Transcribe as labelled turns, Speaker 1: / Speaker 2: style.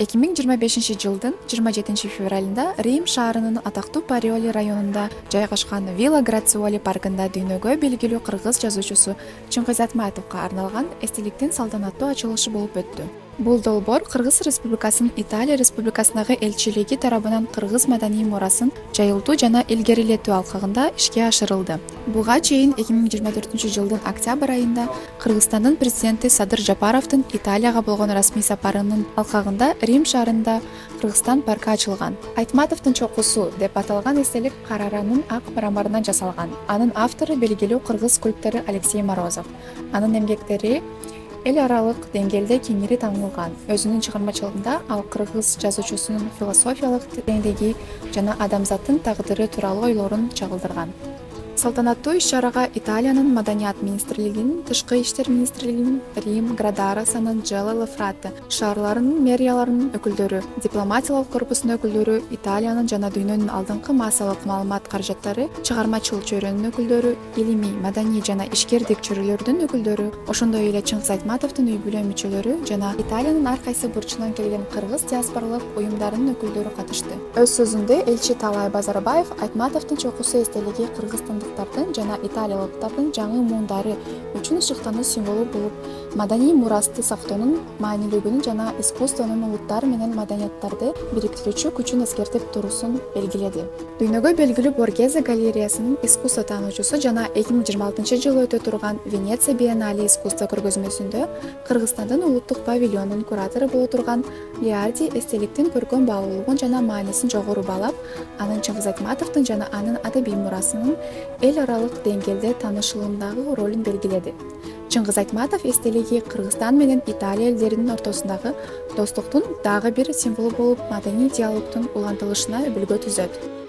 Speaker 1: 2025-жылдын 27 февралында Рим шаарынын атактуу Париоли районунда жайгашкан Вилла Грациоли паркында дүйнөгө белгилүү кыргыз жазуучусу Чыңгыз Айтматовго арналган эстеликтин салтанаттуу ачылышы болуп өттү. Бул долбоор Кыргыз Республикасынын Италия Республикасындагы элчилиги тарабынан кыргыз маданий мурасын жайылтуу жана илгерилетүү алкагында ишке ашырылды. Буга чейин 2024-жылдын октябрь айында Кыргызстандын президенти Садыр Жапаровдун Италияга болгон расмий сапарынын алкагында Рим шаарында Кыргызстан паркы ачылган. Айтматовдун чокусу деп аталган эстелик Караранын ак мраморунан жасалган. Анын автору белгилүү кыргыз скульптору Алексей Морозов. Анын эмгектери эл аралык деңгээлде кеңири таанылган. Өзүнүн чыгармачылыгында ал кыргыз жазуучусунун философиялык тереңдиги жана адамзаттын тагдыры тууралуу ойлорун чагылдырган. Салтанаттуу иш-чарага Италиянын Маданият министрлигинин, Тышкы иштер министрлигинин, Рим, Градаро, Сан-Анджело, Лафрате шаарларынын мэрияларынын өкүлдөрү, дипломатиялык корпусунун өкүлдөрү, Италиянын жана дүйнөнүн алдыңкы массалык маалымат каражаттары, чыгармачыл чөйрөнүн өкүлдөрү, илимий, маданий жана ишкердик чөйрөлөрдүн өкүлдөрү, ошондой эле Чыңгыз Айтматовдун үй бүлө мүчөлөрү жана Италиянын ар кайсы бурчунан келген кыргыз диаспоралык уюмдарынын өкүлдөрү катышты. Өз сөзүндө элчи Талай Базарбаев Айтматовдун чокусу эстелиги кыргызстандыктардын жана италиялыктардын жаңы муундары үчүн ышыктануу символу болуп, маданий мурасты сактоонун маанилүүлүгүн жана искусствонун улуттар менен маданияттарды бириктирүүчү күчүн эскертип туруусун белгиледи. Дүйнөгө белгилүү Боргезе галереясынын искусство таануучусу жана 2026-жылы өтө турган Венеция биеннале искусство көргөзмөсүндө Кыргызстандын улуттук павильонунун куратору боло турган Леарди эстеликтин көркөм баалуулугун жана маанисин жогору баалап, анын Чыңгыз Айтматовдун жана анын адабий мурасынын эл аралык деңгээлде таанышылуундагы ролун белгиледи. Чыңгыз Айтматов эстелиги Кыргызстан менен Италия элдеринин ортосундагы достуктун дагы бир символу болуп, маданий диалогдун улантылышына үлгү түзөт.